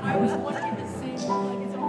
I was wondering the same. It's a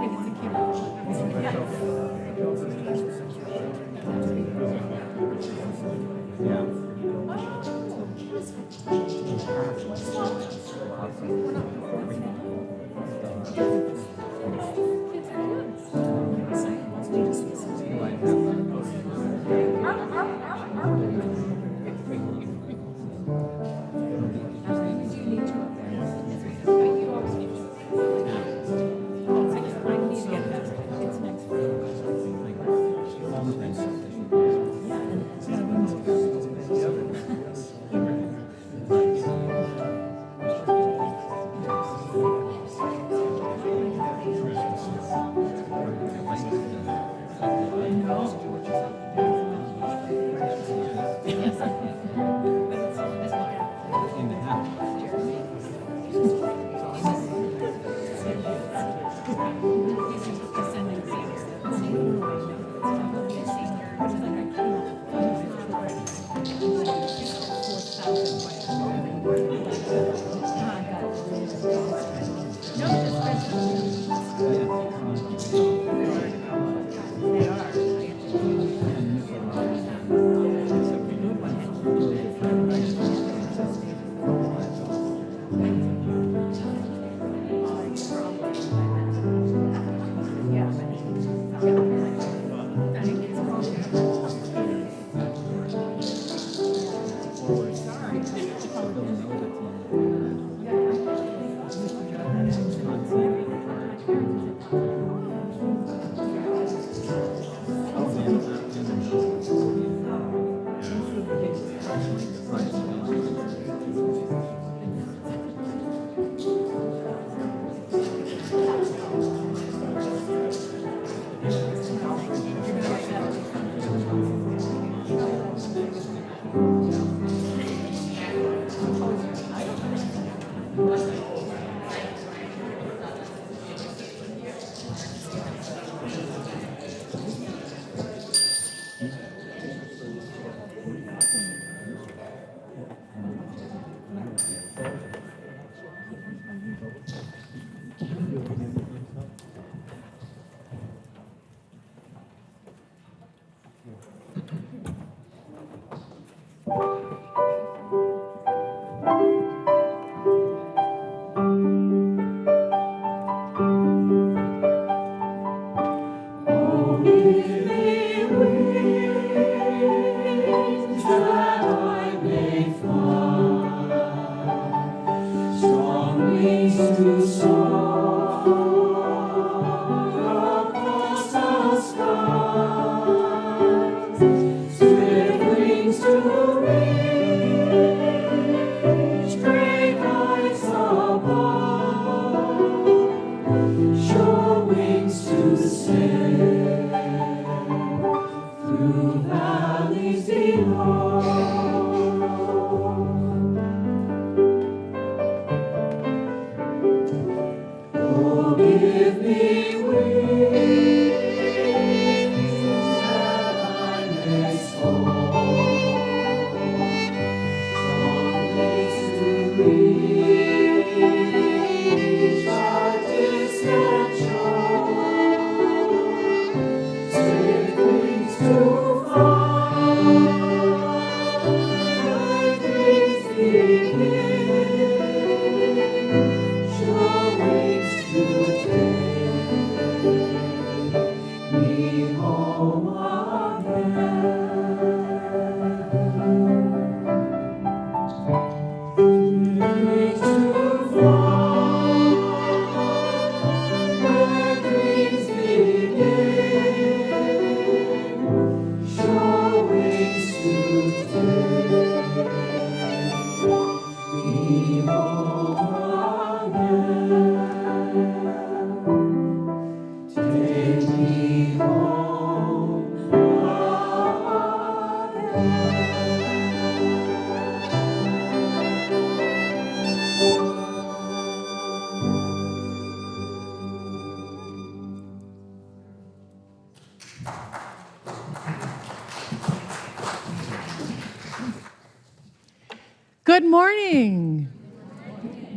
Good morning.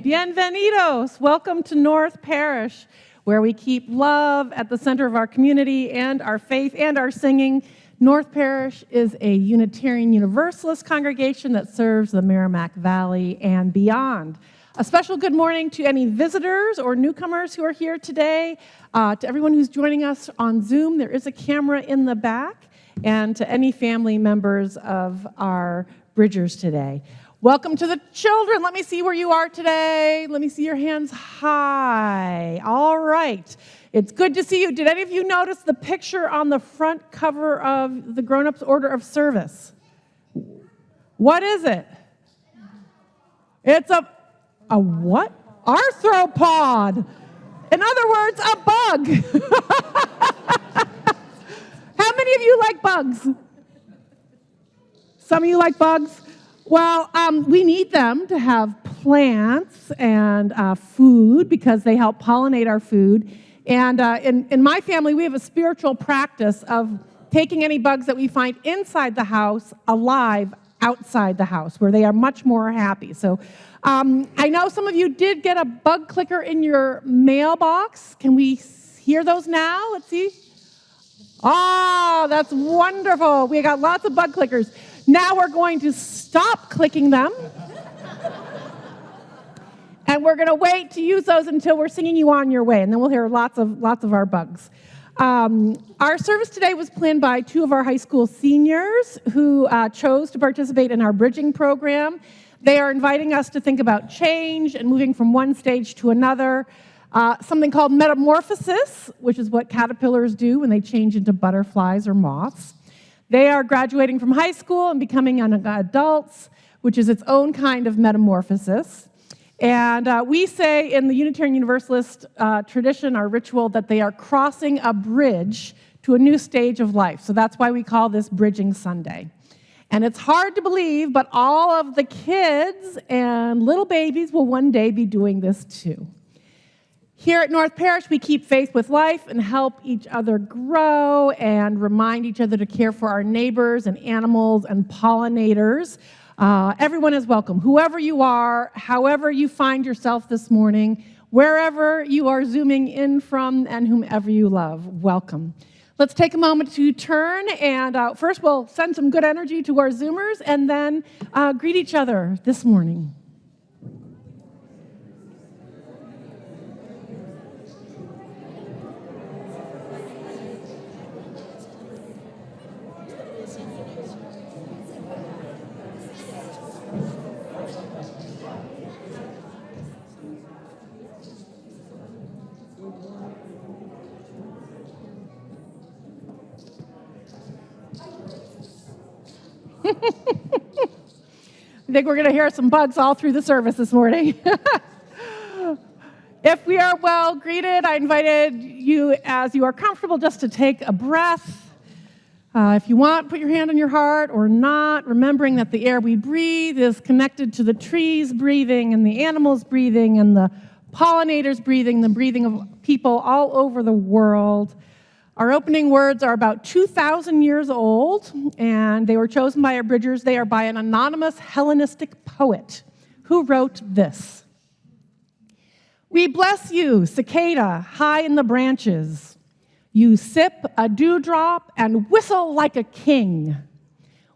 Bienvenidos. Welcome to North Parish, where we keep love at the center of our community and our faith and our singing. North Parish is a Unitarian Universalist congregation that serves the Merrimack Valley and beyond. A special good morning to any visitors or newcomers who are here today, to everyone who's joining us on Zoom. There is a camera in the back, and to any family members of our Bridgers today. Welcome to the children. Let me see where you are today. Let me see your hands high. All right. It's good to see you. Did any of you notice the picture on the front cover of the Grown-Ups Order of Service? What is it? It's a what? Arthropod. In other words, a bug. How many of you like bugs? Some of you like bugs? Well, we need them to have plants and food because they help pollinate our food. And in my family, we have a spiritual practice of taking any bugs that we find inside the house alive outside the house, where they are much more happy. So I know some of you did get a bug clicker in your mailbox. Can we hear those now? Let's see. Oh, that's wonderful. We got lots of bug clickers. Now we're going to stop clicking them. And we're going to wait to use those until we're singing you on your way. And then we'll hear lots of our bugs. Our service today was planned by two of our high school seniors who chose to participate in our bridging program. They are inviting us to think about change and moving from one stage to another. Something called metamorphosis, which is what caterpillars do when they change into butterflies or moths. They are graduating from high school and becoming adults, which is its own kind of metamorphosis. And we say in the Unitarian Universalist tradition, our ritual, that they are crossing a bridge to a new stage of life. So that's why we call this Bridging Sunday. And it's hard to believe, but all of the kids and little babies will one day be doing this too. Here at North Parish, we keep faith with life and help each other grow and remind each other to care for our neighbors and animals and pollinators. Everyone is welcome. Whoever you are, however you find yourself this morning, wherever you are zooming in from and whomever you love, welcome. Let's take a moment to turn, and first we'll send some good energy to our Zoomers and then greet each other this morning. I think we're going to hear some bugs all through the service this morning. If we are well greeted, I invited you, as you are comfortable, just to take a breath. If you want, put your hand on your heart or not, remembering that the air we breathe is connected to the trees breathing and the animals breathing and the pollinators breathing, the breathing of people all over the world. Our opening words are about 2,000 years old, and they were chosen by our Bridgers. They are by an anonymous Hellenistic poet who wrote this. We bless you, cicada, high in the branches. You sip a dewdrop and whistle like a king.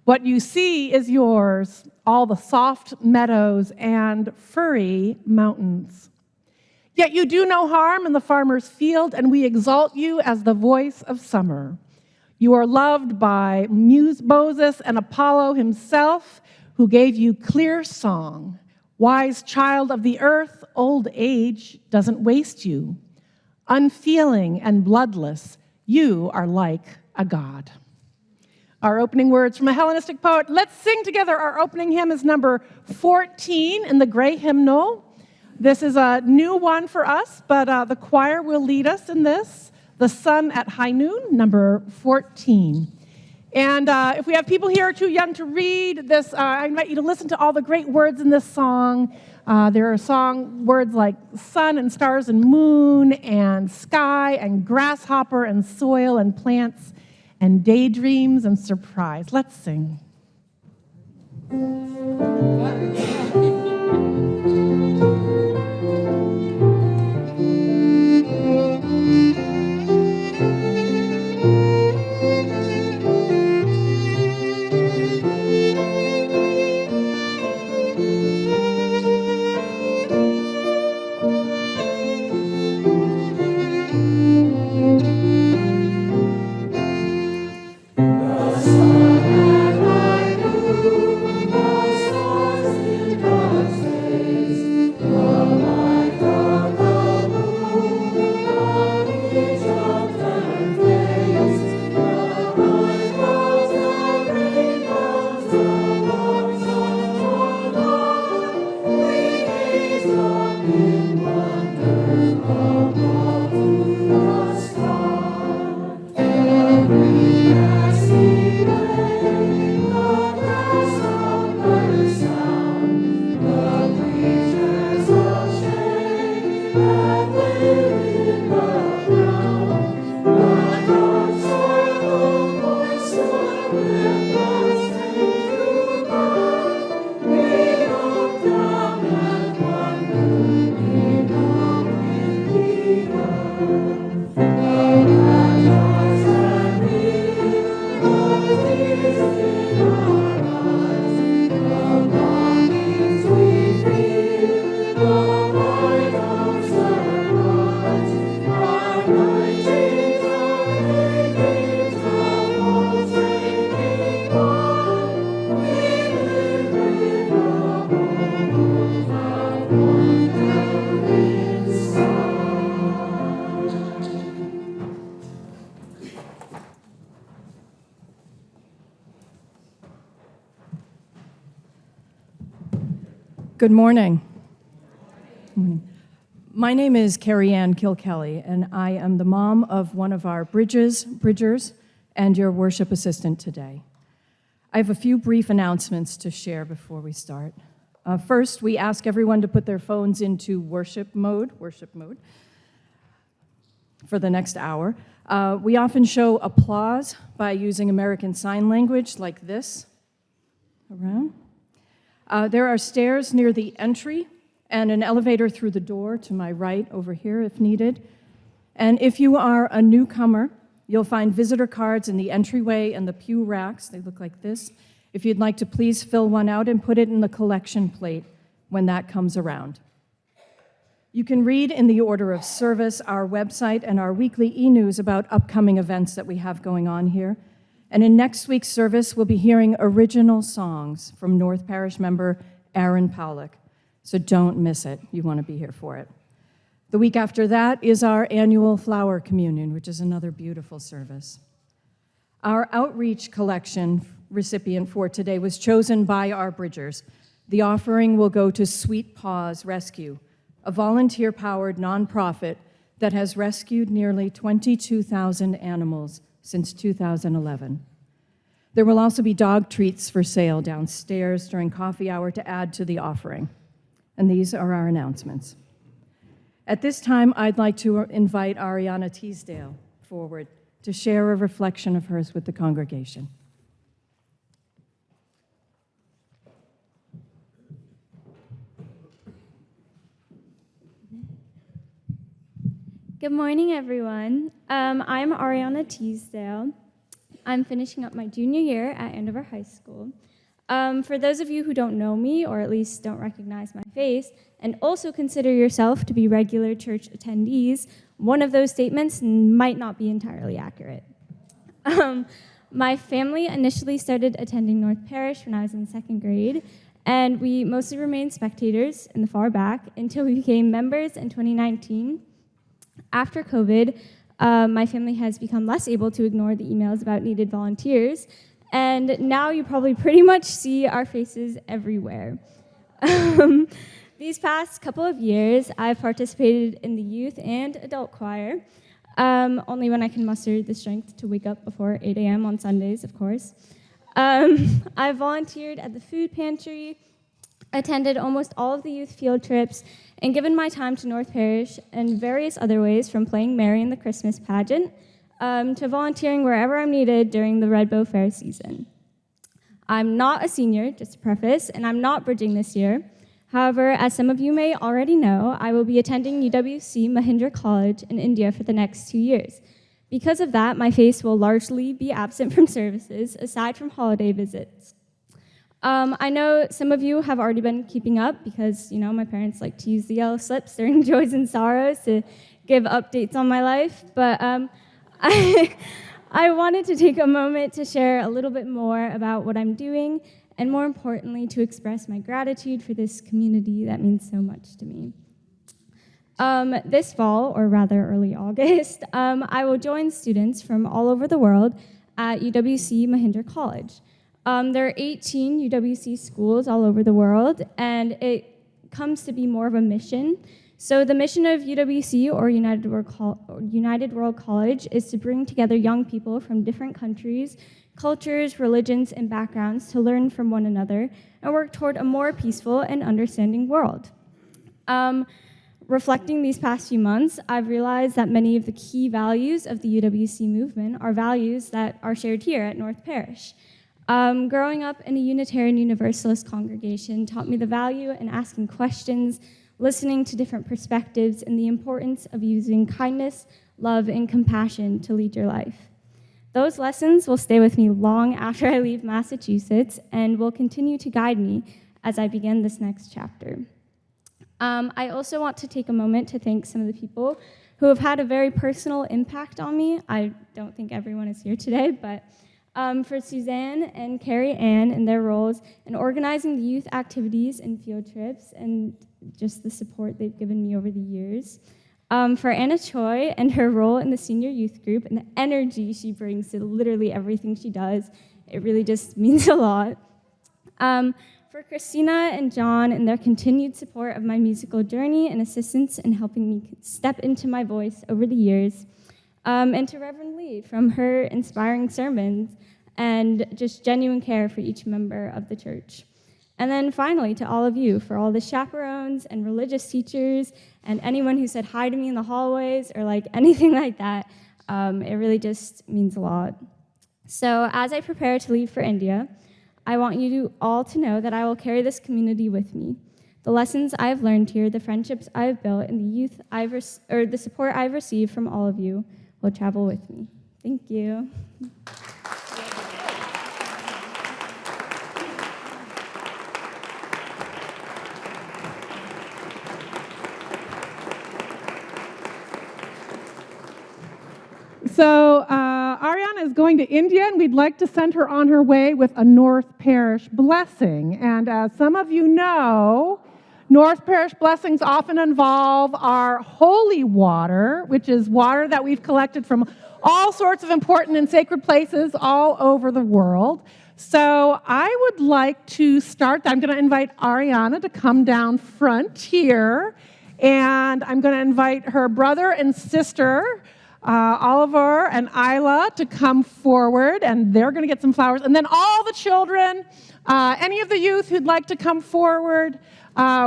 What you see is yours, all the soft meadows and furry mountains. Yet you do no harm in the farmer's field, and we exalt you as the voice of summer. You are loved by Moses and Apollo himself, who gave you clear song. Wise child of the earth, old age doesn't waste you. Unfeeling and bloodless, you are like a god. Our opening words from a Hellenistic poet. Let's sing together. Our opening hymn is number 14 in the gray hymnal. This is a new one for us, but the choir will lead us in this. The Sun at High Noon, number 14. And if we have people here too young to read this, I invite you to listen to all the great words in this song. There are song words like sun and stars and moon and sky and grasshopper and soil and plants and daydreams and surprise. Let's sing. Good morning. My name is Carrie Ann Kilkelly, and I am the mom of one of our Bridgers, and your worship assistant today. I have a few brief announcements to share before we start. First, we ask everyone to put their phones into worship mode, for the next hour. We often show applause by using American Sign Language like this, around. There are stairs near the entry and an elevator through the door to my right over here if needed. And if you are a newcomer, you'll find visitor cards in the entryway and the pew racks. They look like this. If you'd like to please fill one out and put it in the collection plate when that comes around. You can read in the order of service our website and our weekly e-news about upcoming events that we have going on here. And in next week's service, we'll be hearing original songs from North Parish member Aaron Powlick. So don't miss it. You want to be here for it. The week after that is our annual Flower Communion, which is another beautiful service. Our outreach collection recipient for today was chosen by our Bridgers. The offering will go to Sweet Paws Rescue, a volunteer-powered nonprofit that has rescued nearly 22,000 animals since 2011. There will also be dog treats for sale downstairs during coffee hour to add to the offering. And these are our announcements. At this time, I'd like to invite Ariana Teasdale forward to share a reflection of hers with the congregation. Good morning, everyone. I'm Ariana Teasdale. I'm finishing up my junior year at Andover High School. For those of you who don't know me, or at least don't recognize my face, and also consider yourself to be regular church attendees, one of those statements might not be entirely accurate. My family initially started attending North Parish when I was in second grade, and we mostly remained spectators in the far back until we became members in 2019. After COVID, my family has become less able to ignore the emails about needed volunteers, and now you probably pretty much see our faces everywhere. These past couple of years, I've participated in the youth and adult choir, only when I can muster the strength to wake up before 8 a.m. on Sundays, of course. I've volunteered at the food pantry, attended almost all of the youth field trips, and given my time to North Parish in various other ways, from playing Mary in the Christmas pageant to volunteering wherever I'm needed during the Red Bow Fair season. I'm not a senior, just to preface, and I'm not bridging this year. However, as some of you may already know, I will be attending UWC Mahindra College in India for the next 2 years. Because of that, my face will largely be absent from services, aside from holiday visits. I know some of you have already been keeping up because, my parents like to use the yellow slips during joys and sorrows to give updates on my life, but I wanted to take a moment to share a little bit more about what I'm doing, and more importantly, to express my gratitude for this community that means so much to me. This fall, or rather early August, I will join students from all over the world at UWC Mahindra College. There are 18 UWC schools all over the world, and it comes to be more of a mission. So the mission of UWC, or United World College, is to bring together young people from different countries, cultures, religions, and backgrounds to learn from one another and work toward a more peaceful and understanding world. Reflecting these past few months, I've realized that many of the key values of the UWC movement are values that are shared here at North Parish. Growing up in a Unitarian Universalist congregation taught me the value in asking questions, listening to different perspectives, and the importance of using kindness, love, and compassion to lead your life. Those lessons will stay with me long after I leave Massachusetts and will continue to guide me as I begin this next chapter. I also want to take a moment to thank some of the people who have had a very personal impact on me. I don't think everyone is here today, but for Suzanne and Carrie Ann and their roles in organizing the youth activities and field trips and just the support they've given me over the years. For Anna Choi and her role in the senior youth group and the energy she brings to literally everything she does. It really just means a lot. For Christina and John and their continued support of my musical journey and assistance in helping me step into my voice over the years. And to Reverend Lee from her inspiring sermons and just genuine care for each member of the church. And then finally, to all of you, for all the chaperones and religious teachers and anyone who said hi to me in the hallways or like anything like that, it really just means a lot. So as I prepare to leave for India, I want you all to know that I will carry this community with me. The lessons I've learned here, the friendships I've built, and the support I've received from all of you will travel with me. Thank you. So Ariana is going to India, and we'd like to send her on her way with a North Parish blessing. And as some of you know, North Parish blessings often involve our holy water, which is water that we've collected from all sorts of important and sacred places all over the world. So I would like to start. I'm going to invite Ariana to come down front here, and I'm going to invite her brother and sister, Oliver and Isla, to come forward, and they're going to get some flowers. And then all the children, any of the youth who'd like to come forward.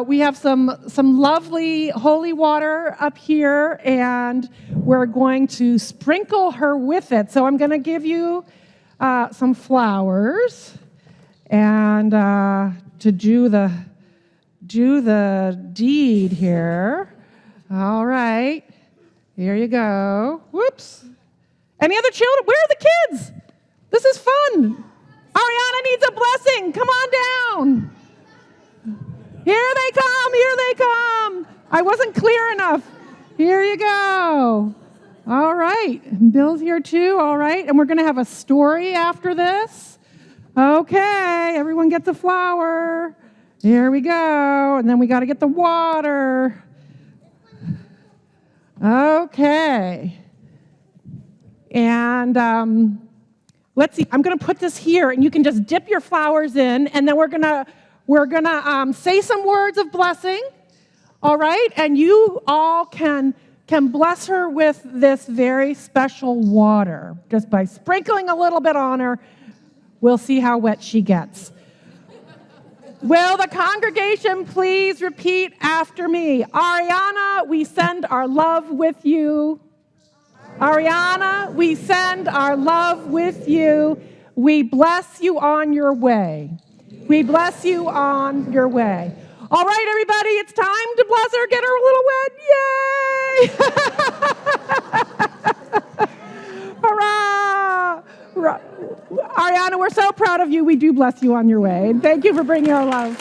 We have some lovely holy water up here, and we're going to sprinkle her with it. So I'm going to give you some flowers, and to do the deed here. All right. Here you go. Whoops. Any other children? Where are the kids? This is fun. Ariana needs a blessing. Come on down. Here they come. Here they come. I wasn't clear enough. Here you go. All right. Bill's here too. All right. And we're going to have a story after this. Okay. Everyone gets a flower. Here we go. And then we got to get the water. Okay. And let's see. I'm going to put this here, and you can just dip your flowers in, and then we're gonna say some words of blessing. All right, and you all can bless her with this very special water just by sprinkling a little bit on her. We'll see how wet she gets. Will the congregation please repeat after me? Ariana, we send our love with you. Ariana, we send our love with you. We bless you on your way. We bless you on your way. All right, everybody, it's time to bless her. Get her a little wet. Yay! Hurrah! Ariana, we're so proud of you. We do bless you on your way. And thank you for bringing our love.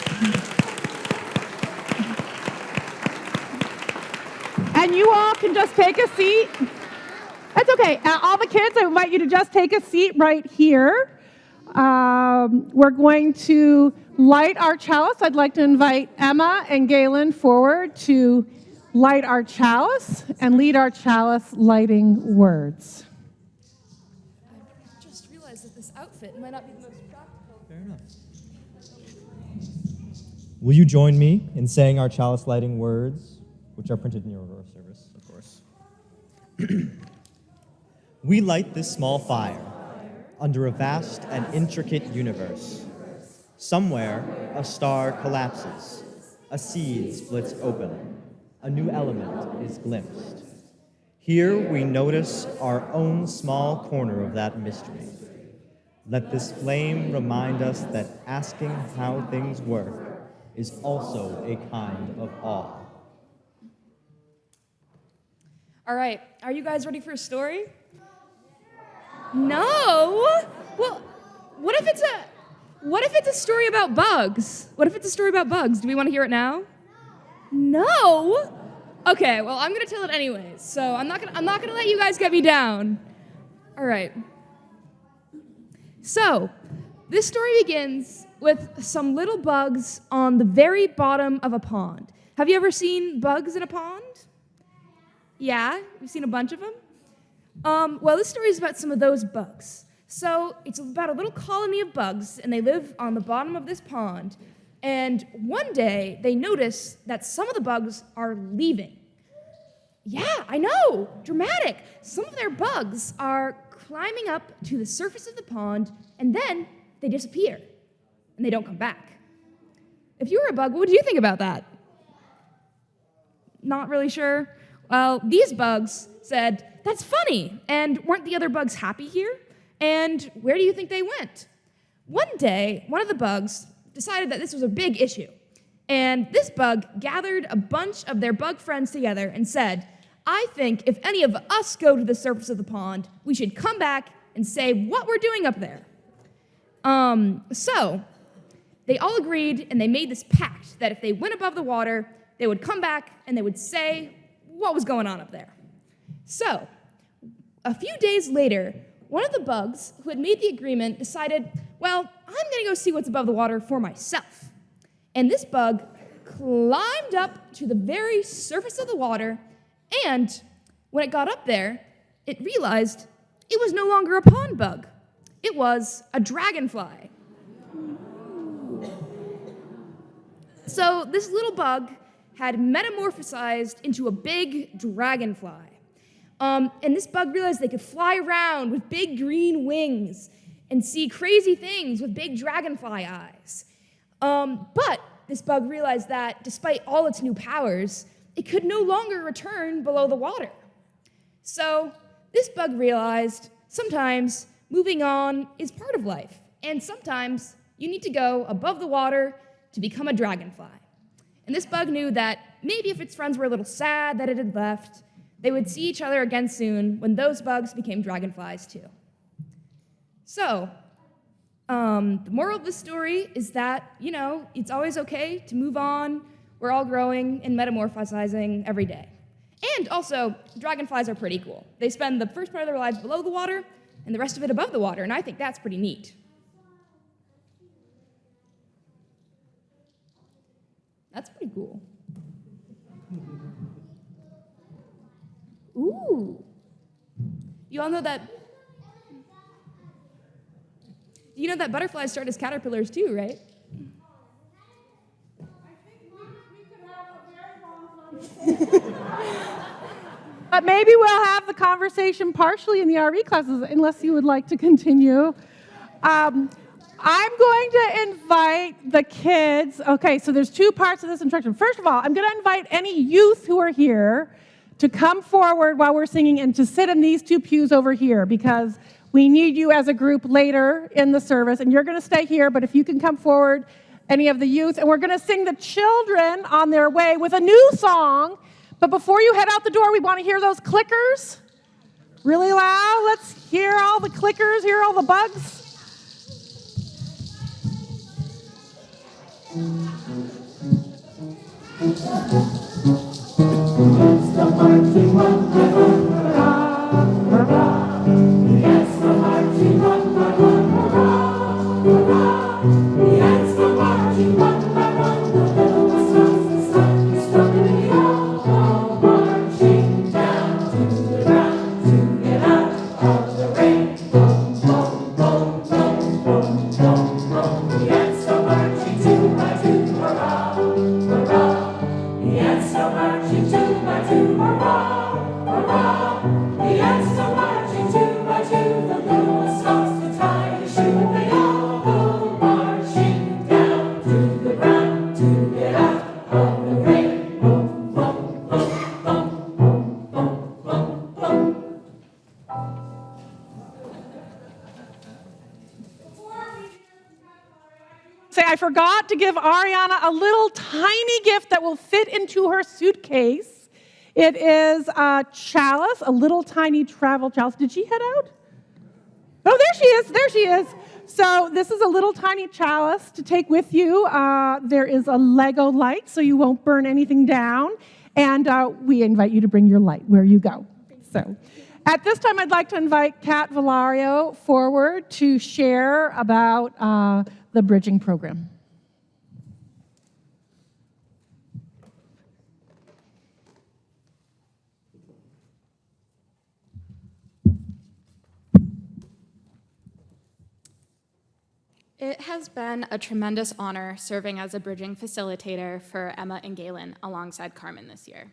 And you all can just take a seat. That's okay. All the kids, I invite you to just take a seat right here. We're going to light our chalice. I'd like to invite Emma and Galen forward to light our chalice and lead our chalice lighting words. I just realized that this outfit might not be the most practical. Fair enough. Will you join me in saying our chalice lighting words, which are printed in your order of service, of course? We light this small fire under a vast and intricate universe. Somewhere, a star collapses, a seed splits open, a new element is glimpsed. Here we notice our own small corner of that mystery. Let this flame remind us that asking how things work is also a kind of awe. All right, are you guys ready for a story? No? Well, what if it's a story about bugs? What if it's a story about bugs? Do we want to hear it now? No? Okay, well, I'm going to tell it anyways. So, I'm not going to let you guys get me down. All right. So, this story begins with some little bugs on the very bottom of a pond. Have you ever seen bugs in a pond? Yeah, you've seen a bunch of them? Well, this story is about some of those bugs. So it's about a little colony of bugs, and they live on the bottom of this pond. And one day, they notice that some of the bugs are leaving. Yeah, I know, dramatic. Some of their bugs are climbing up to the surface of the pond, and then they disappear, and they don't come back. If you were a bug, what would you think about that? Not really sure? Well, these bugs said, "That's funny," and weren't the other bugs happy here? And where do you think they went? One day, one of the bugs decided that this was a big issue. And this bug gathered a bunch of their bug friends together and said, "I think if any of us go to the surface of the pond, we should come back and say what we're doing up there." So they all agreed, and they made this pact that if they went above the water, they would come back and they would say what was going on up there. So a few days later, one of the bugs who had made the agreement decided, well, I'm going to go see what's above the water for myself. And this bug climbed up to the very surface of the water, and when it got up there, it realized it was no longer a pond bug. It was a dragonfly. So this little bug had metamorphosized into a big dragonfly. And this bug realized they could fly around with big green wings and see crazy things with big dragonfly eyes. But this bug realized that despite all its new powers, it could no longer return below the water. So this bug realized sometimes moving on is part of life, and sometimes you need to go above the water to become a dragonfly. And this bug knew that maybe if its friends were a little sad that it had left, they would see each other again soon when those bugs became dragonflies too. So, the moral of the story is that, it's always okay to move on. We're all growing and metamorphosizing every day. And also, dragonflies are pretty cool. They spend the first part of their lives below the water and the rest of it above the water, and I think that's pretty neat. That's pretty cool. Ooh. You all know that butterflies start as caterpillars too, right? But maybe we'll have the conversation partially in the RE classes, unless you would like to continue. I'm going to invite the kids. Okay, so there's two parts of this instruction. First of all, I'm going to invite any youth who are here to come forward while we're singing and to sit in these two pews over here, because we need you as a group later in the service, and you're going to stay here, but if you can come forward, any of the youth, and we're going to sing the children on their way with a new song. But before you head out the door, we want to hear those clickers really loud. Let's hear all the clickers, hear all the bugs. It's the marching one, hurrah, hurrah. Yes, the marching one, hurrah, hurrah. Yes, the marching one, hurrah. The little sun is struggling out, marching down to the ground to get out of the rain. Boom, boom, boom, boom, boom, boom, boom. Yes, the marching 2 by 2, hurrah. I forgot to give Ariana a little tiny gift that will fit into her suitcase. It is a chalice, a little tiny travel chalice. Did she head out? Oh, there she is. So this is a little tiny chalice to take with you. There is a Lego light, so you won't burn anything down. And we invite you to bring your light where you go. So at this time, I'd like to invite Kat Valario forward to share about the bridging program. It has been a tremendous honor serving as a bridging facilitator for Emma and Galen alongside Carmen this year.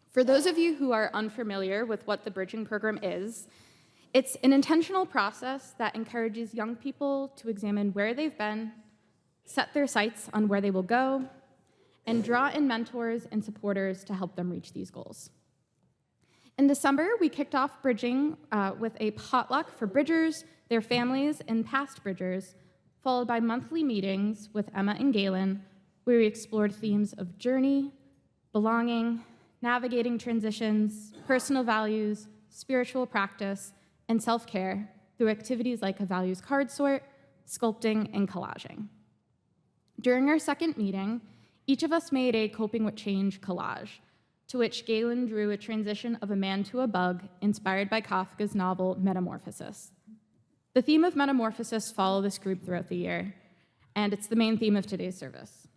For those of you who are unfamiliar with what the bridging program is, it's an intentional process that encourages young people to examine where they've been, set their sights on where they will go, and draw in mentors and supporters to help them reach these goals. In December, we kicked off bridging with a potluck for bridgers, their families, and past bridgers, followed by monthly meetings with Emma and Galen, where we explored themes of journey, belonging, navigating transitions, personal values, spiritual practice, and self-care through activities like a values card sort, sculpting, and collaging. During our second meeting, each of us made a coping with change collage, to which Galen drew a transition of a man to a bug inspired by Kafka's novel Metamorphosis. The theme of metamorphosis follows this group throughout the year, and it's the main theme of today's service.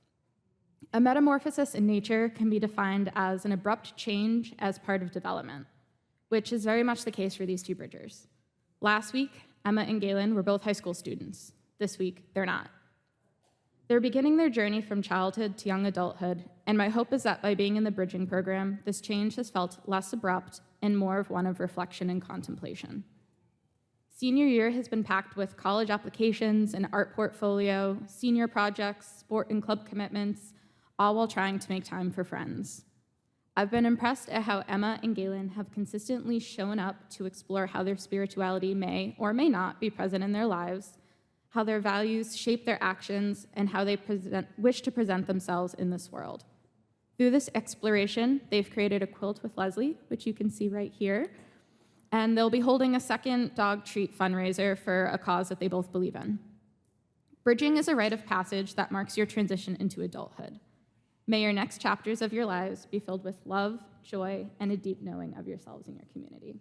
A metamorphosis in nature can be defined as an abrupt change as part of development, which is very much the case for these two bridgers. Last week, Emma and Galen were both high school students. This week, they're not. They're beginning their journey from childhood to young adulthood, and my hope is that by being in the bridging program, this change has felt less abrupt and more of one of reflection and contemplation. Senior year has been packed with college applications, an art portfolio, senior projects, sport and club commitments, all while trying to make time for friends. I've been impressed at how Emma and Galen have consistently shown up to explore how their spirituality may or may not be present in their lives, how their values shape their actions, and how they wish to present themselves in this world. Through this exploration, they've created a quilt with Leslie, which you can see right here, and they'll be holding a second dog treat fundraiser for a cause that they both believe in. Bridging is a rite of passage that marks your transition into adulthood. May your next chapters of your lives be filled with love, joy, and a deep knowing of yourselves and your community.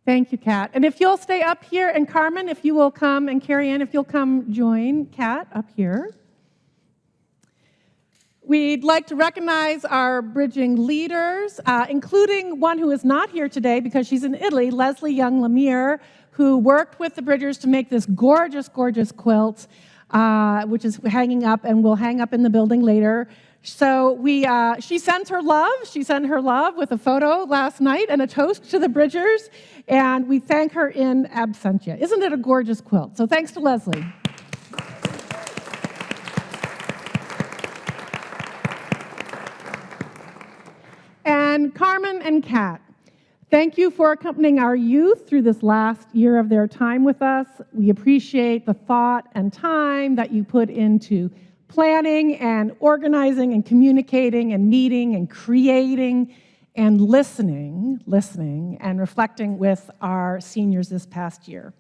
Thank you, Kat. And if you'll stay up here, and Carmen, if you will come, and Carrie Ann, if you'll come join Kat up here. We'd like to recognize our bridging leaders, including one who is not here today because she's in Italy, Leslie Young-Lemire, who worked with the bridgers to make this gorgeous, gorgeous quilt, which is hanging up and will hang up in the building later. So she sent her love. She sent her love with a photo last night and a toast to the bridgers, and we thank her in absentia. Isn't it a gorgeous quilt? So thanks to Leslie. And Carmen and Kat, thank you for accompanying our youth through this last year of their time with us. We appreciate the thought and time that you put into planning and organizing and communicating and meeting and creating and listening and reflecting with our seniors this past year.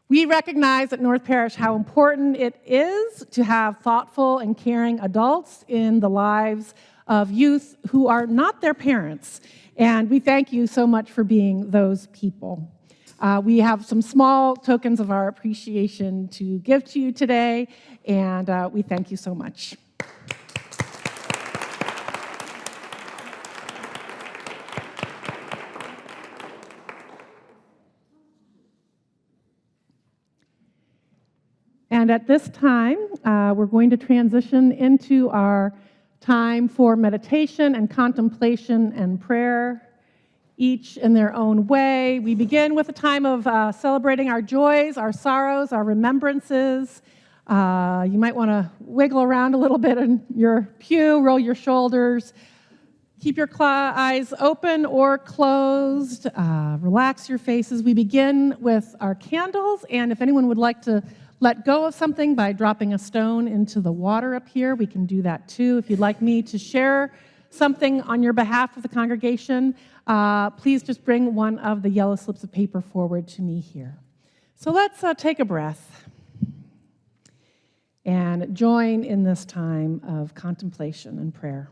We recognize at North Parish how important it is to have thoughtful and caring adults in the lives of youth who are not their parents. And we thank you so much for being those people. We have some small tokens of our appreciation to give to you today, and we thank you so much. And at this time, we're going to transition into our time for meditation and contemplation and prayer, each in their own way. We begin with a time of celebrating our joys, our sorrows, our remembrances. You might want to wiggle around a little bit in your pew, roll your shoulders, Keep your eyes open or closed. Relax your faces. We begin with our candles, and if anyone would like to let go of something by dropping a stone into the water up here, we can do that too. If you'd like me to share something on your behalf of the congregation, please just bring one of the yellow slips of paper forward to me here. So let's take a breath and join in this time of contemplation and prayer.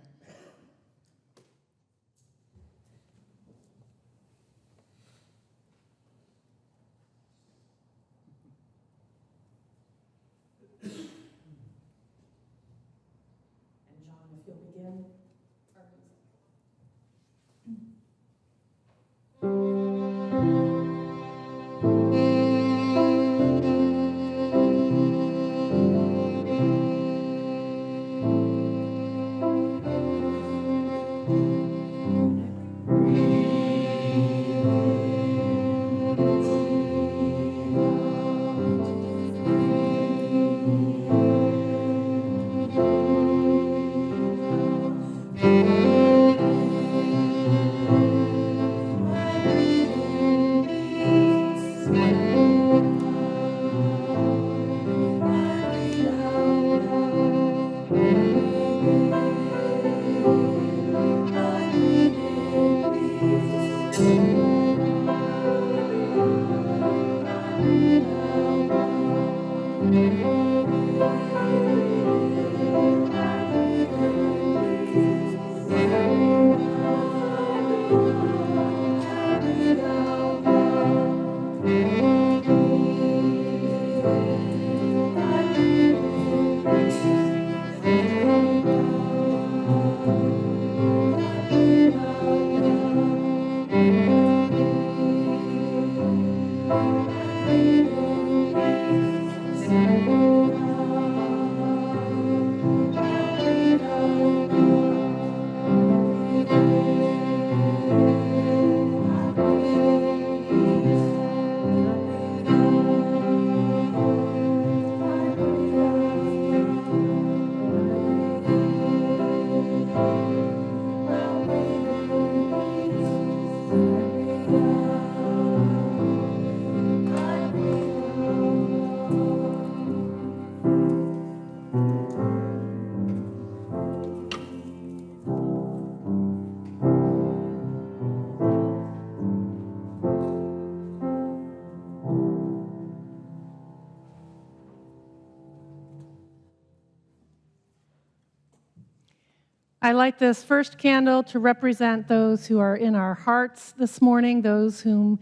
I light this first candle to represent those who are in our hearts this morning, those whom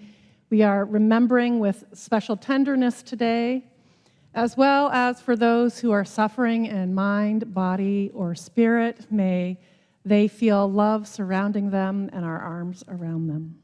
we are remembering with special tenderness today, as well as for those who are suffering in mind, body, or spirit. May they feel love surrounding them and our arms around them.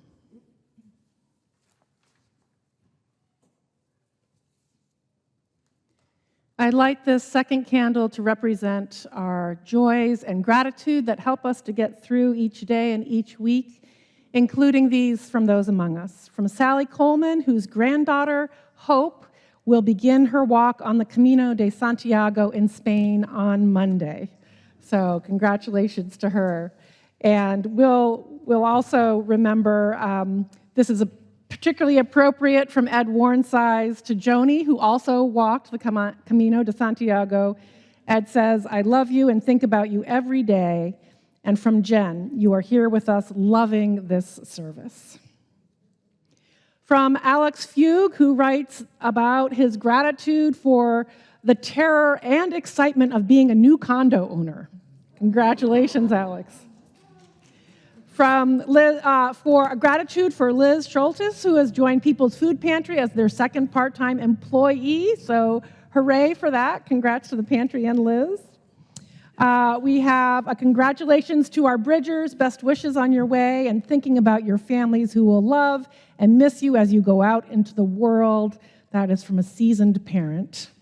I light this second candle to represent our joys and gratitude that help us to get through each day and each week, including these from those among us. From Sally Coleman, whose granddaughter, Hope, will begin her walk on the Camino de Santiago in Spain on Monday. So congratulations to her. And we'll also remember, this is a particularly appropriate from Ed Warnsize to Joni, who also walked the Camino de Santiago. Ed says, "I love you and think about you every day." And from Jen, "You are here with us loving this service." From Alex Fugue, who writes about his gratitude for the terror and excitement of being a new condo owner. Congratulations, Alex. From Liz, for gratitude for Liz Schultes, who has joined People's Food Pantry as their second part-time employee. So hooray for that. Congrats to the pantry and Liz. We have a congratulations to our Bridgers. Best wishes on your way and thinking about your families who will love and miss you as you go out into the world. That is from a seasoned parent.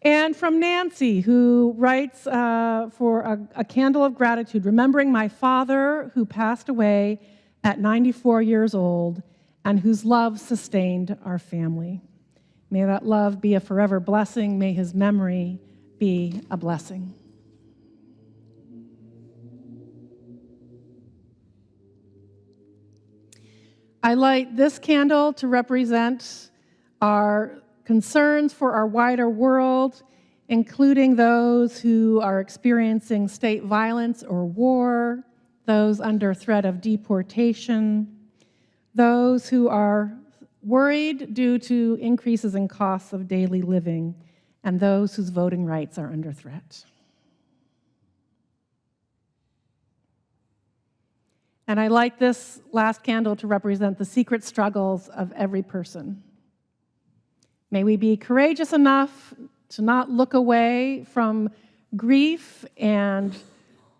And from Nancy, who writes for a candle of gratitude, remembering my father who passed away at 94 years old and whose love sustained our family. May that love be a forever blessing. May his memory be a blessing. I light this candle to represent our concerns for our wider world, including those who are experiencing state violence or war, those under threat of deportation, those who are worried due to increases in costs of daily living, and those whose voting rights are under threat. And I light this last candle to represent the secret struggles of every person. May we be courageous enough to not look away from grief and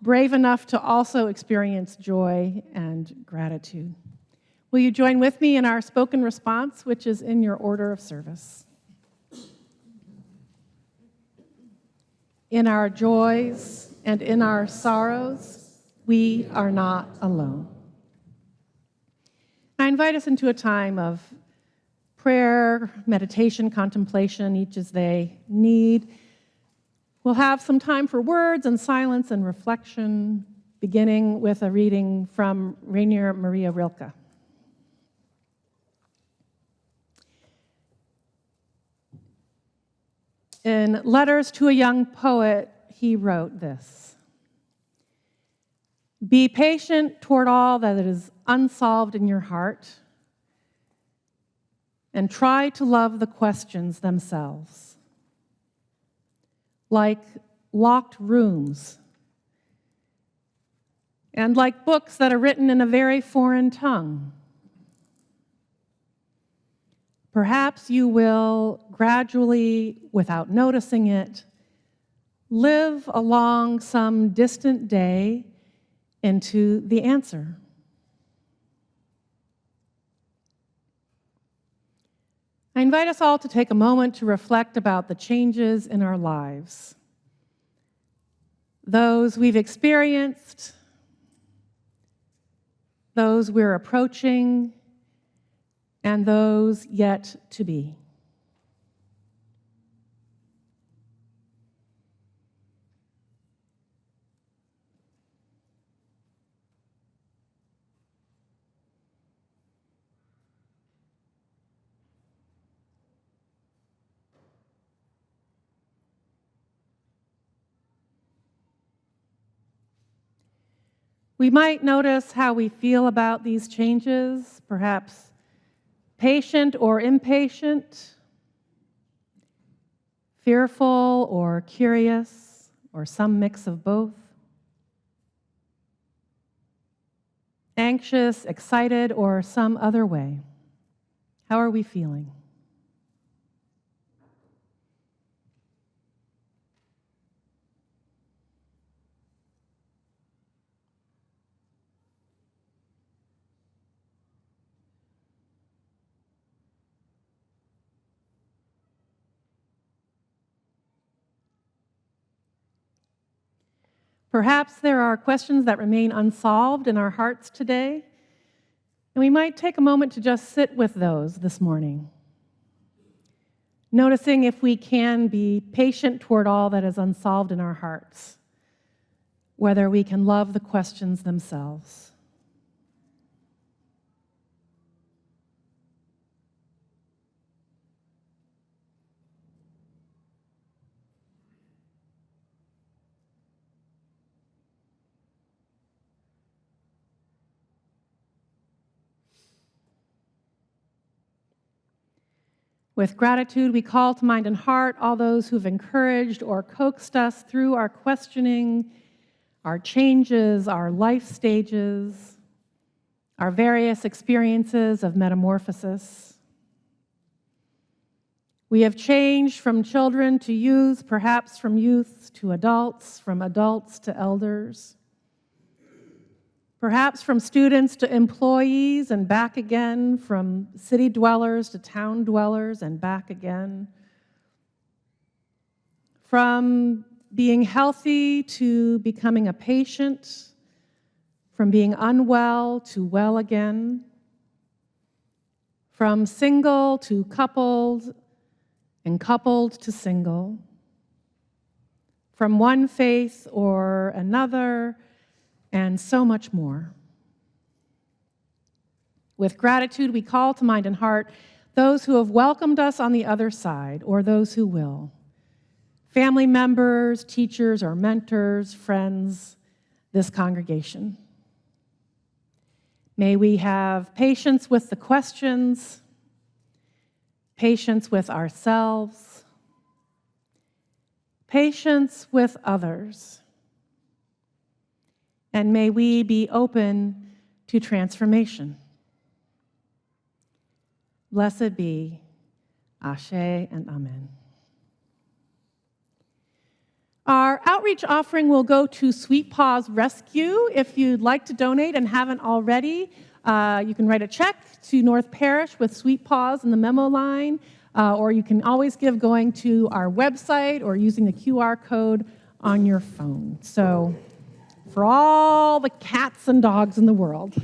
brave enough to also experience joy and gratitude. Will you join with me in our spoken response, which is in your order of service? In our joys and in our sorrows, we are not alone. I invite us into a time of prayer, meditation, contemplation, each as they need. We'll have some time for words and silence and reflection, beginning with a reading from Rainier Maria Rilke. In Letters to a Young Poet, he wrote this: "Be patient toward all that is unsolved in your heart, and try to love the questions themselves. Like locked rooms, and like books that are written in a very foreign tongue. Perhaps you will gradually, without noticing it, live along some distant day into the answer. I invite us all to take a moment to reflect about the changes in our lives, those we've experienced, those we're approaching, and those yet to be. We might notice how we feel about these changes, perhaps patient or impatient, fearful or curious, or some mix of both, anxious, excited, or some other way. How are we feeling? Perhaps there are questions that remain unsolved in our hearts today, and we might take a moment to just sit with those this morning, noticing if we can be patient toward all that is unsolved in our hearts, whether we can love the questions themselves. With gratitude, we call to mind and heart all those who've encouraged or coaxed us through our questioning, our changes, our life stages, our various experiences of metamorphosis. We have changed from children to youth, perhaps from youth to adults, from adults to elders, perhaps from students to employees and back again, from city dwellers to town dwellers and back again, from being healthy to becoming a patient, from being unwell to well again, from single to coupled and coupled to single, from one faith or another, and so much more. With gratitude, we call to mind and heart those who have welcomed us on the other side, or those who will. Family members, teachers, or mentors, friends, this congregation. May we have patience with the questions, patience with ourselves, patience with others, and may we be open to transformation. Blessed be, Ashe and Amen. Our outreach offering will go to Sweet Paws Rescue. If you'd like to donate and haven't already, you can write a check to North Parish with Sweet Paws in the memo line, or you can always give going to our website or using the QR code on your phone. So, for all the cats and dogs in the world.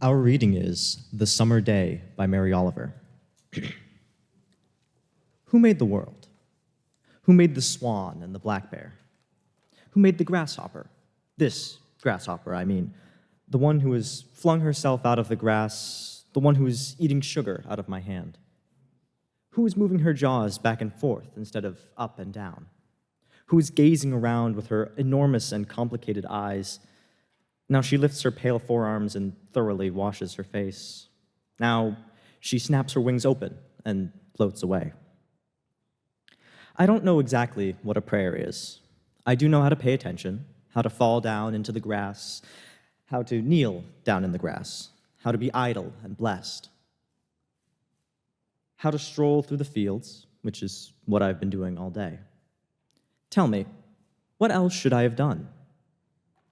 Our reading is The Summer Day by Mary Oliver. Who made the world? Who made the swan and the black bear? Who made the grasshopper? This grasshopper, I mean. The one who has flung herself out of the grass, the one who is eating sugar out of my hand. Who is moving her jaws back and forth instead of up and down? Who is gazing around with her enormous and complicated eyes? Now she lifts her pale forearms and thoroughly washes her face. Now she snaps her wings open and floats away. I don't know exactly what a prayer is. I do know how to pay attention, how to fall down into the grass, how to kneel down in the grass, how to be idle and blessed, how to stroll through the fields, which is what I've been doing all day. Tell me, what else should I have done?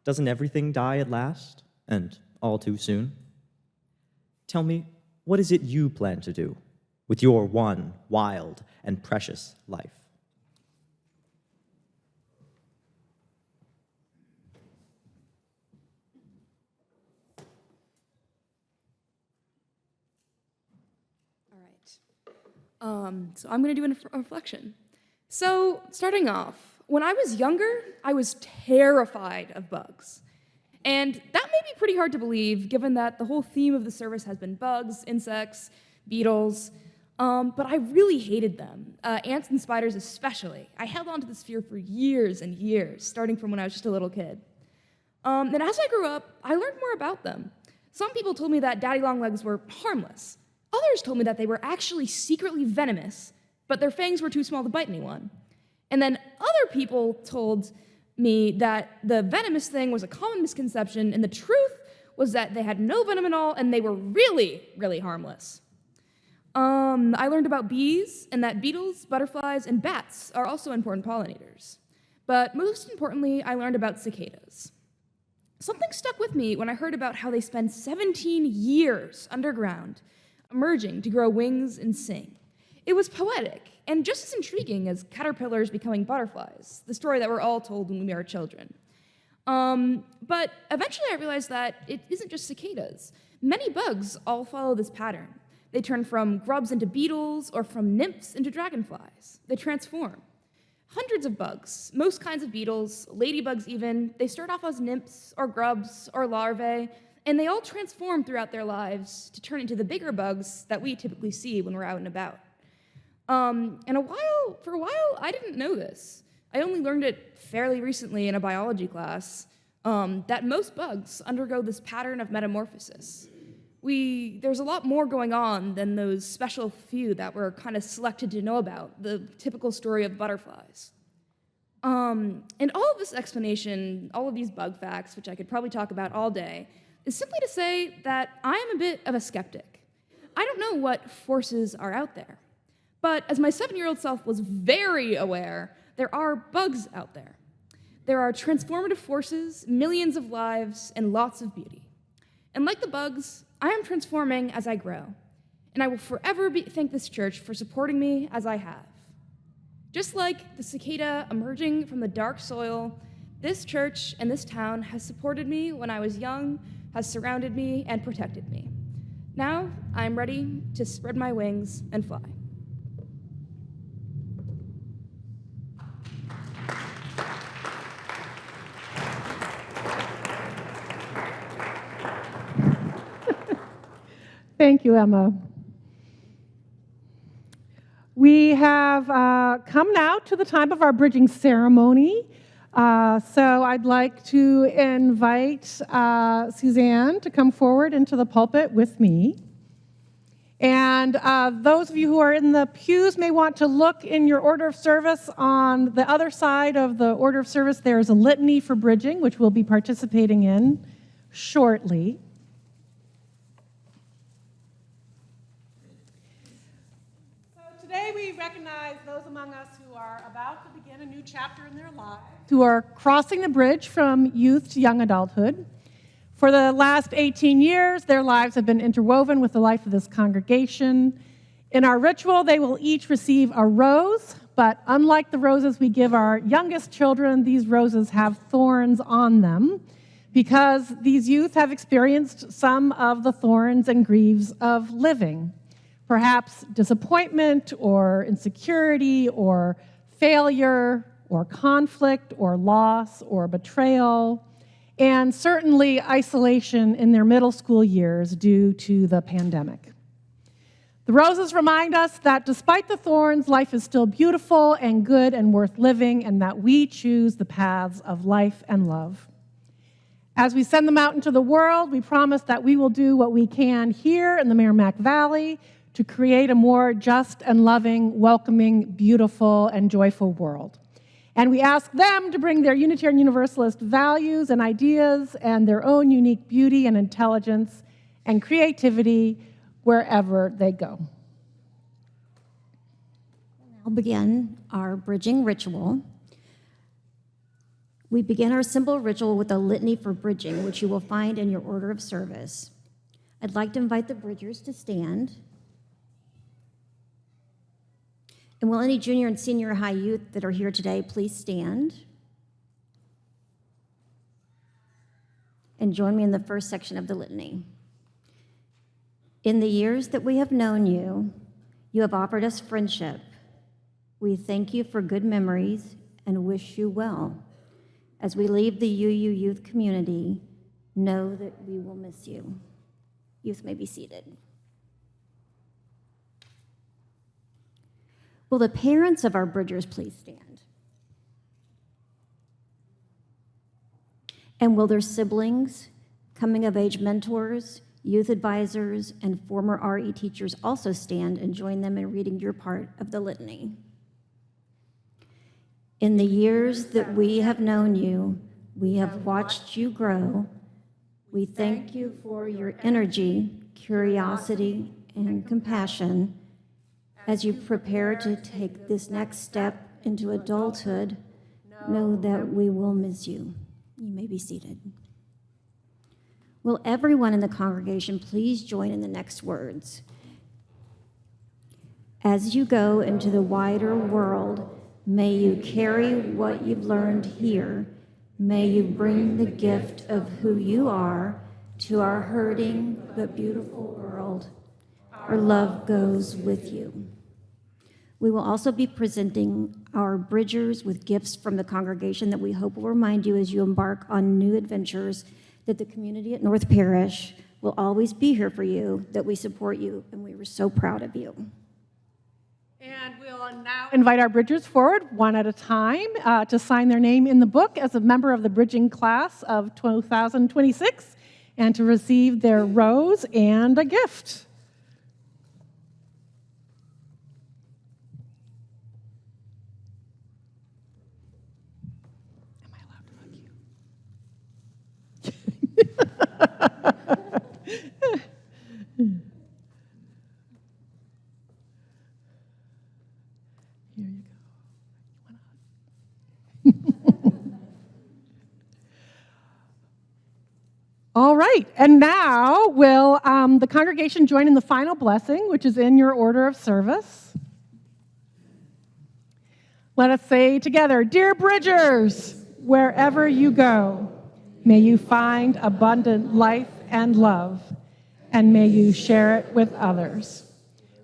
Doesn't everything die at last, and all too soon? Tell me, what is it you plan to do with your one wild and precious life? All right. So I'm going to do a reflection. So starting off, When I was younger, I was terrified of bugs. And that may be pretty hard to believe, given that the whole theme of the service has been bugs, insects, beetles, but I really hated them, ants and spiders especially. I held on to this fear for years and years, starting from when I was just a little kid. And as I grew up, I learned more about them. Some people told me that daddy longlegs were harmless. Others told me that they were actually secretly venomous, but their fangs were too small to bite anyone. And then other people told me that the venomous thing was a common misconception, and the truth was that they had no venom at all, and they were really, really harmless. I learned about bees, and that beetles, butterflies, and bats are also important pollinators. But most importantly, I learned about cicadas. Something stuck with me when I heard about how they spend 17 years underground, emerging to grow wings and sing. It was poetic, and just as intriguing as caterpillars becoming butterflies, the story that we're all told when we were children. But eventually I realized that it isn't just cicadas. Many bugs all follow this pattern. They turn from grubs into beetles, or from nymphs into dragonflies. They transform. Hundreds of bugs, most kinds of beetles, ladybugs even, they start off as nymphs, or grubs, or larvae, and they all transform throughout their lives to turn into the bigger bugs that we typically see when we're out and about. For a while, I didn't know this. I only learned it fairly recently in a biology class, that most bugs undergo this pattern of metamorphosis. There's a lot more going on than those special few that we're kind of selected to know about, the typical story of butterflies. And all of this explanation, all of these bug facts, which I could probably talk about all day, is simply to say that I am a bit of a skeptic. I don't know what forces are out there. But as my 7-year-old self was very aware, there are bugs out there. There are transformative forces, millions of lives, and lots of beauty. And like the bugs, I am transforming as I grow. And I will forever thank this church for supporting me as I have. Just like the cicada emerging from the dark soil, this church and this town has supported me when I was young, has surrounded me, and protected me. Now, I'm ready to spread my wings and fly. Thank you, Emma. We have come now to the time of our bridging ceremony. So I'd like to invite Suzanne to come forward into the pulpit with me. And those of you who are in the pews may want to look in your order of service. On the other side of the order of service, there's a litany for bridging, which we'll be participating in shortly. Today we recognize those among us who are about to begin a new chapter in their lives, who are crossing the bridge from youth to young adulthood. For the last 18 years, their lives have been interwoven with the life of this congregation. In our ritual, they will each receive a rose, but unlike the roses we give our youngest children, these roses have thorns on them because these youth have experienced some of the thorns and griefs of living. Perhaps disappointment or insecurity or failure or conflict or loss or betrayal, and certainly isolation in their middle school years due to the pandemic. The roses remind us that despite the thorns, life is still beautiful and good and worth living, and that we choose the paths of life and love. As we send them out into the world, we promise that we will do what we can here in the Merrimack Valley to create a more just and loving, welcoming, beautiful, and joyful world. And we ask them to bring their Unitarian Universalist values and ideas and their own unique beauty and intelligence and creativity wherever they go. We'll now begin our bridging ritual. We begin our simple ritual with a litany for bridging, which you will find in your order of service. I'd like to invite the bridgers to stand. And will any junior and senior high youth that are here today please stand and join me in the first section of the litany. In the years that we have known you, you have offered us friendship. We thank you for good memories and wish you well. As we leave the UU youth community, know that we will miss you. Youth may be seated. Will the parents of our Bridgers please stand? And will their siblings, coming-of-age mentors, youth advisors, and former RE teachers also stand and join them in reading your part of the litany? In the years that we have known you, we have watched you grow. We thank you for your energy, curiosity, and compassion. As you prepare to take this next step into adulthood, know that we will miss you. You may be seated. Will everyone in the congregation please join in the next words? As you go into the wider world, may you carry what you've learned here. May you bring the gift of who you are to our hurting but beautiful world. Our love goes with you. We will also be presenting our Bridgers with gifts from the congregation that we hope will remind you as you embark on new adventures that the community at North Parish will always be here for you, that we support you, and we were so proud of you. And we'll now invite our Bridgers forward one at a time to sign their name in the book as a member of the bridging class of 2026 and to receive their rose and a gift. Am I allowed to hug you? Here you go. All right, and now will the congregation join in the final blessing, which is in your order of service. Let us say together, Dear Bridgers, wherever you go, may you find abundant life and love, and may you share it with others.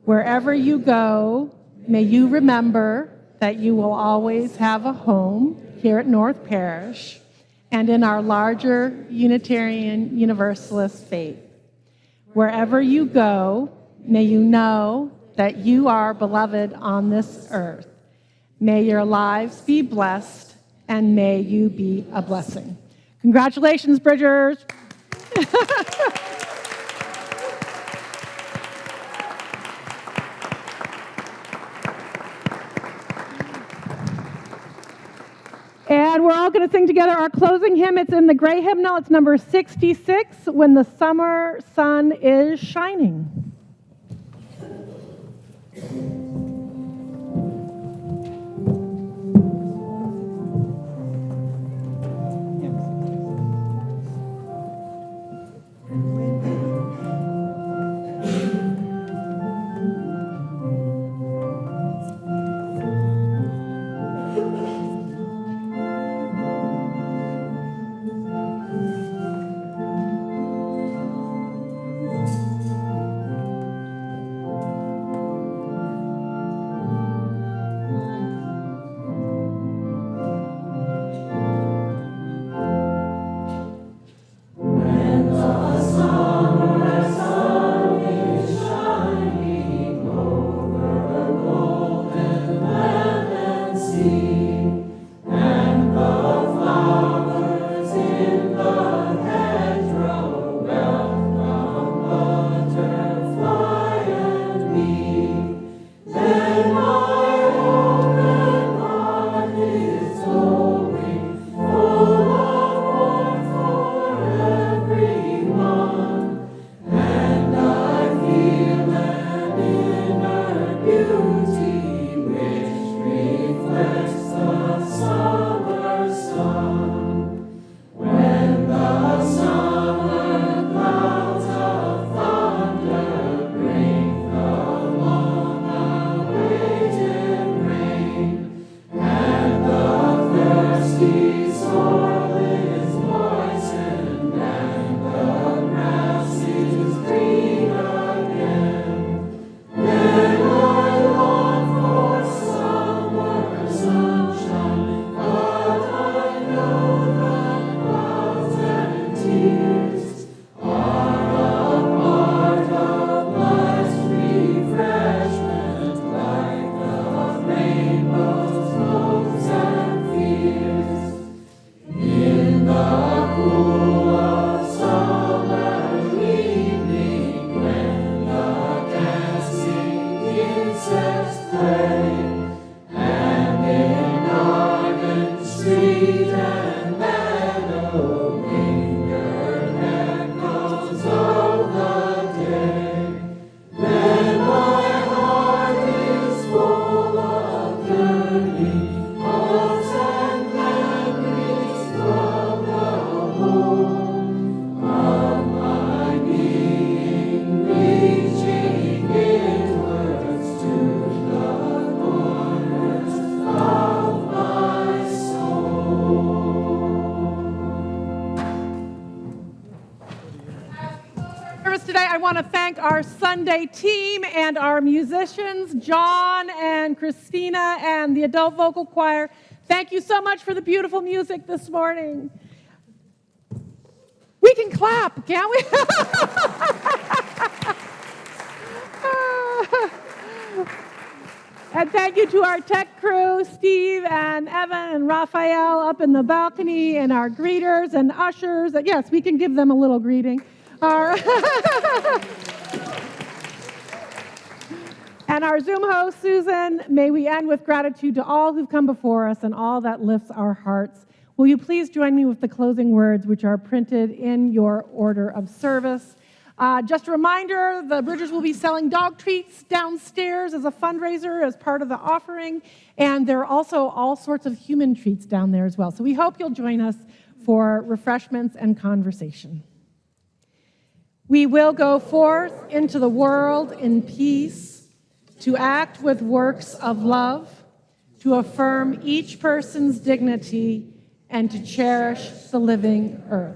Wherever you go, may you remember that you will always have a home here at North Parish and in our larger Unitarian Universalist faith. Wherever you go, may you know that you are beloved on this earth. May your lives be blessed, and may you be a blessing. Congratulations, Bridgers. And we're all going to sing together our closing hymn. It's in the gray hymnal. It's number 66, When the Summer Sun is Shining. Our Sunday team and our musicians, John and Christina and the adult vocal choir. Thank you so much for the beautiful music this morning. We can clap, can't we? And thank you to our tech crew, Steve and Evan and Raphael up in the balcony, and our greeters and ushers. Yes, we can give them a little greeting. And our Zoom host, Susan, may we end with gratitude to all who've come before us and all that lifts our hearts. Will you please join me with the closing words, which are printed in your order of service? Just a reminder, the Bridgers will be selling dog treats downstairs as a fundraiser as part of the offering, and there are also all sorts of human treats down there as well. So we hope you'll join us for refreshments and conversation. We will go forth into the world in peace, to act with works of love, to affirm each person's dignity, and to cherish the living earth.